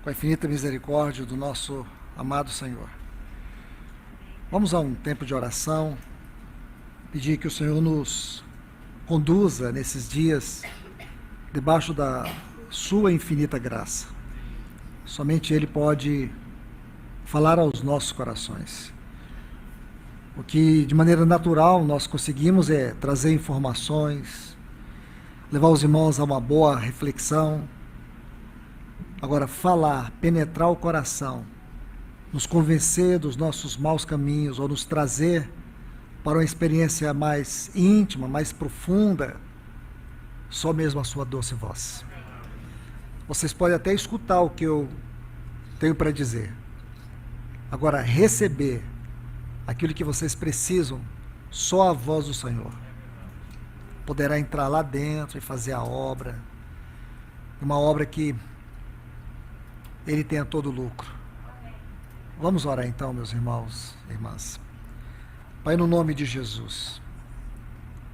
com a infinita misericórdia do nosso amado Senhor. Vamos a um tempo de oração, pedir que o Senhor nos conduza nesses dias debaixo da sua infinita graça. Somente Ele pode falar aos nossos corações. O que de maneira natural nós conseguimos é trazer informações, levar os irmãos a uma boa reflexão. Agora, falar, penetrar o coração, nos convencer dos nossos maus caminhos ou nos trazer para uma experiência mais íntima, mais profunda, só mesmo a sua doce voz. Vocês podem até escutar o que eu tenho para dizer. Agora, receber aquilo que vocês precisam, só a voz do Senhor poderá entrar lá dentro e fazer a obra, uma obra que Ele tenha todo o lucro. Vamos orar então, meus irmãos e irmãs. Pai, no nome de Jesus,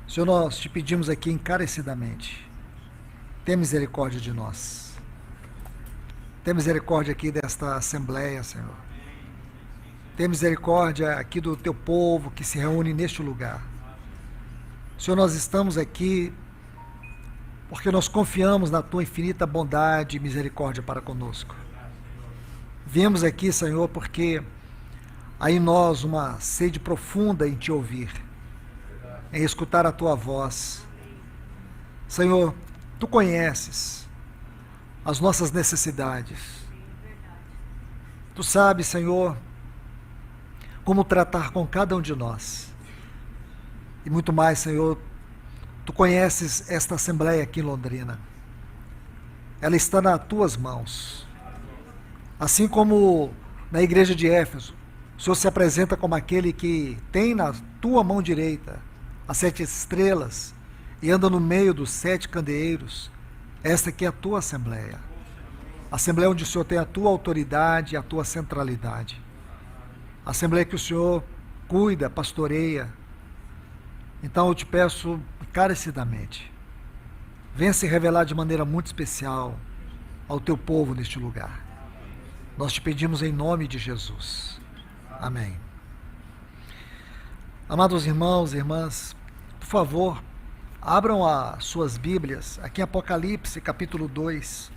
Senhor, nós te pedimos aqui encarecidamente, tenha misericórdia de nós. Tenha misericórdia aqui desta assembleia, Senhor. Tenha misericórdia aqui do teu povo que se reúne neste lugar. Senhor, nós estamos aqui porque nós confiamos na tua infinita bondade e misericórdia para conosco. Viemos aqui, Senhor, porque há em nós uma sede profunda em te ouvir, em escutar a tua voz. Senhor, tu conheces as nossas necessidades. Tu sabes, Senhor, como tratar com cada um de nós. E muito mais, Senhor, tu conheces esta assembleia aqui em Londrina. Ela está nas tuas mãos. Assim como na igreja de Éfeso, o Senhor se apresenta como aquele que tem na tua mão direita as 7 estrelas e anda no meio dos 7 candeeiros. Esta aqui é a tua assembleia. A assembleia onde o Senhor tem a tua autoridade e a tua centralidade. A assembleia que o Senhor cuida, pastoreia. Então eu te peço encarecidamente, venha se revelar de maneira muito especial ao teu povo neste lugar. Nós te pedimos em nome de Jesus. Amém. Amados irmãos e irmãs, por favor, abram as suas Bíblias, aqui em Apocalipse, capítulo 2.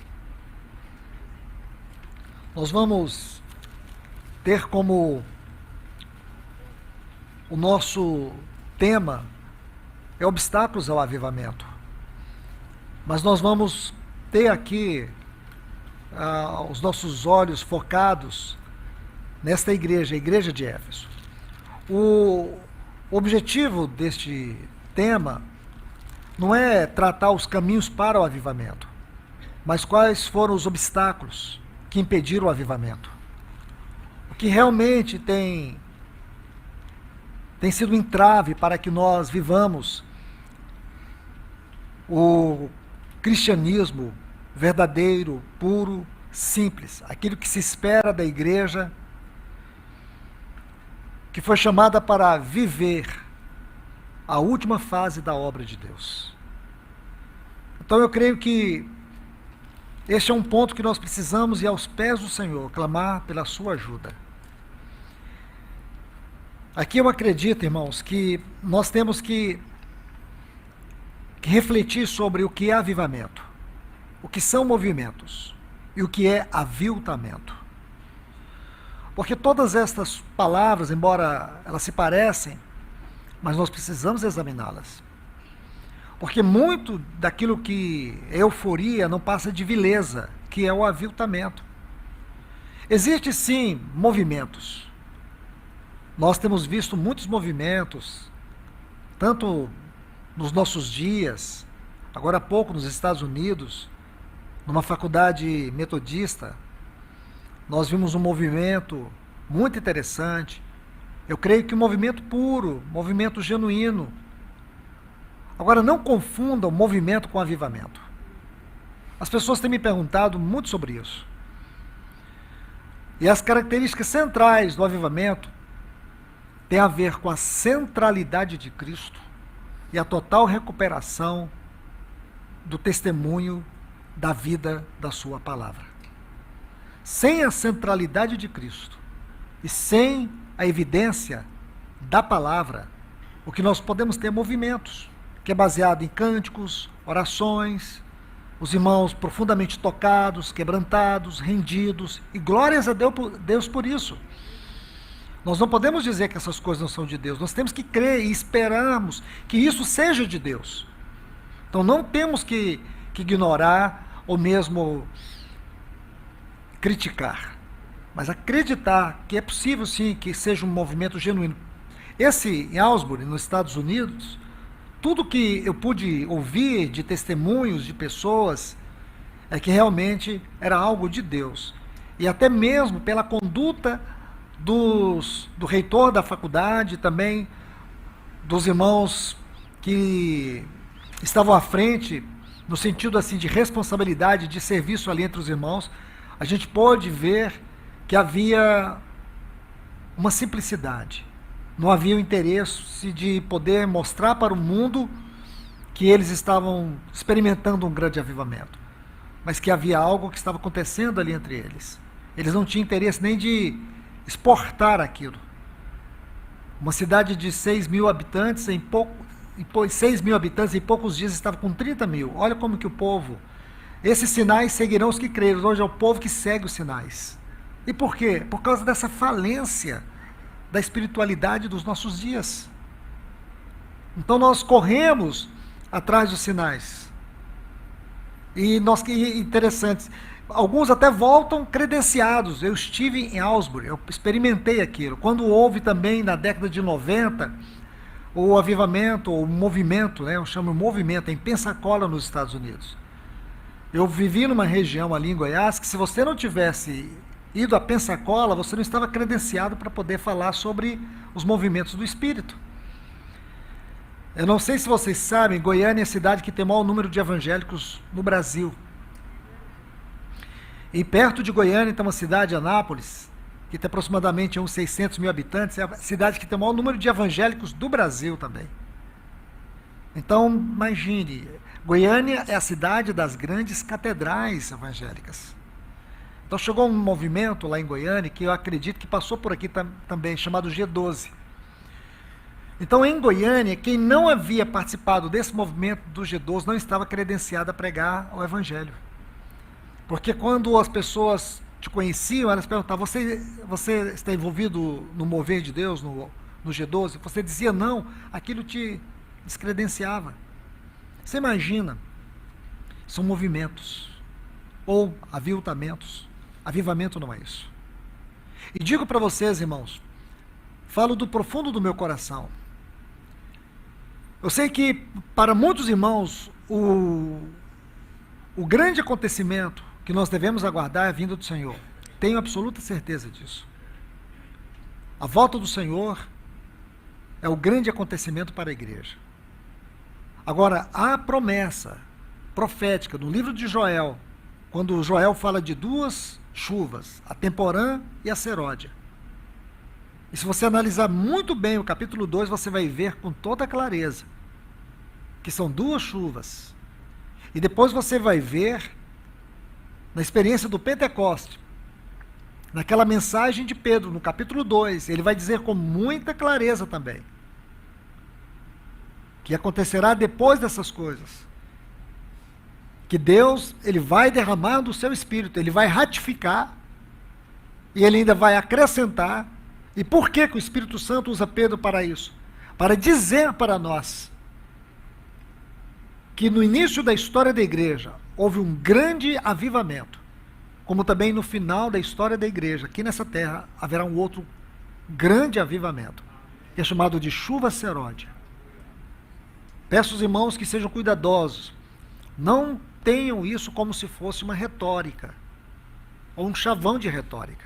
Nós vamos ter como o nosso tema é obstáculos ao avivamento. Mas nós vamos ter aqui os nossos olhos focados nesta igreja, a igreja de Éfeso. O objetivo deste tema não é tratar os caminhos para o avivamento, mas quais foram os obstáculos que impediram o avivamento. O que realmente tem sido um entrave para que nós vivamos o cristianismo verdadeiro, puro, simples, aquilo que se espera da igreja, que foi chamada para viver a última fase da obra de Deus. Então eu creio que este é um ponto que nós precisamos ir aos pés do Senhor, clamar pela sua ajuda. Aqui eu acredito, irmãos, que nós temos que refletir sobre o que é avivamento, o que são movimentos e o que é aviltamento. Porque todas estas palavras, embora elas se parecem, mas nós precisamos examiná-las. Porque muito daquilo que é euforia não passa de vileza, que é o aviltamento. Existem sim movimentos. Nós temos visto muitos movimentos, tanto nos nossos dias, agora há pouco nos Estados Unidos, numa faculdade metodista, nós vimos um movimento muito interessante. Eu creio que um movimento puro, movimento genuíno. Agora, não confundam movimento com avivamento. As pessoas têm me perguntado muito sobre isso. E as características centrais do avivamento têm a ver com a centralidade de Cristo e a total recuperação do testemunho da vida da sua palavra. sem a centralidade de Cristo e sem a evidência da palavra, o que nós podemos ter é movimentos, que é baseado em cânticos, orações, os irmãos profundamente tocados, quebrantados, rendidos, e glórias a Deus por isso. Nós não podemos dizer que essas coisas não são de Deus, nós temos que crer e esperarmos que isso seja de Deus. Então não temos que ignorar ou mesmo criticar, mas acreditar que é possível sim que seja um movimento genuíno. Esse em Asbury, nos Estados Unidos, tudo que eu pude ouvir de testemunhos de pessoas é que realmente era algo de Deus. E até mesmo pela conduta do reitor da faculdade, também dos irmãos que estavam à frente, no sentido assim de responsabilidade, de serviço ali entre os irmãos, a gente pôde ver que havia uma simplicidade. Não havia o interesse de poder mostrar para o mundo que eles estavam experimentando um grande avivamento, mas que havia algo que estava acontecendo ali entre eles. Eles não tinham interesse nem de exportar aquilo. Uma cidade de 6 mil habitantes, em poucos dias estava com 30 mil. Olha como que o povo... Esses sinais seguirão os que creram. Hoje é o povo que segue os sinais. E por quê? Por causa dessa falência da espiritualidade dos nossos dias. Então nós corremos atrás dos sinais. E interessante, alguns até voltam credenciados. Eu estive em Asbury, eu experimentei aquilo. Quando houve também na década de 90 o avivamento, o movimento, né, eu chamo de movimento, em Pensacola, nos Estados Unidos. Eu vivi numa região ali em Goiás que, se você não tivesse ido a Pensacola, você não estava credenciado para poder falar sobre os movimentos do Espírito. Eu não sei se vocês sabem, Goiânia é a cidade que tem o maior número de evangélicos no Brasil. E perto de Goiânia tem uma cidade, Anápolis, que tem aproximadamente uns 600 mil habitantes, é a cidade que tem o maior número de evangélicos do Brasil também. Então, imagine, Goiânia é a cidade das grandes catedrais evangélicas. Então chegou um movimento lá em Goiânia, que eu acredito que passou por aqui também, chamado G12. Então em Goiânia, quem não havia participado desse movimento do G12 não estava credenciado a pregar o Evangelho. Porque quando as pessoas te conheciam, elas perguntavam, você está envolvido no mover de Deus, no G12? Você dizia não, aquilo te descredenciava. Você imagina, são movimentos, ou aviltamentos. Avivamento não é isso. E digo para vocês, irmãos, falo do profundo do meu coração. Eu sei que para muitos irmãos, o grande acontecimento que nós devemos aguardar é a vinda do Senhor. Tenho absoluta certeza disso. A volta do Senhor é o grande acontecimento para a igreja. Agora, há promessa profética no livro de Joel, quando Joel fala de duas chuvas, a temporã e a seródia. E se você analisar muito bem o capítulo 2, você vai ver com toda clareza que são duas chuvas. E depois você vai ver, na experiência do Pentecoste, naquela mensagem de Pedro, no capítulo 2, ele vai dizer com muita clareza também, que acontecerá depois dessas coisas. Que Deus, ele vai derramar do seu Espírito, ele vai ratificar, e ele ainda vai acrescentar. E por que o Espírito Santo usa Pedro para isso? Para dizer para nós que no início da história da igreja houve um grande avivamento, como também no final da história da igreja, aqui nessa terra, haverá um outro grande avivamento, que é chamado de chuva seródia. Peço aos irmãos que sejam cuidadosos, não tenham isso como se fosse uma retórica, ou um chavão de retórica.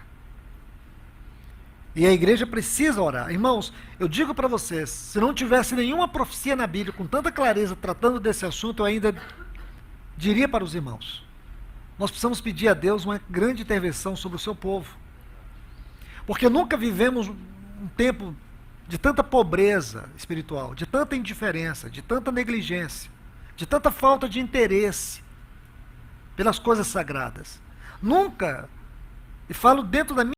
E a igreja precisa orar. Irmãos, eu digo para vocês, se não tivesse nenhuma profecia na Bíblia com tanta clareza tratando desse assunto, eu ainda diria para os irmãos, nós precisamos pedir a Deus uma grande intervenção sobre o seu povo. Porque nunca vivemos um tempo de tanta pobreza espiritual, de tanta indiferença, de tanta negligência, de tanta falta de interesse pelas coisas sagradas. Nunca E falo dentro da minha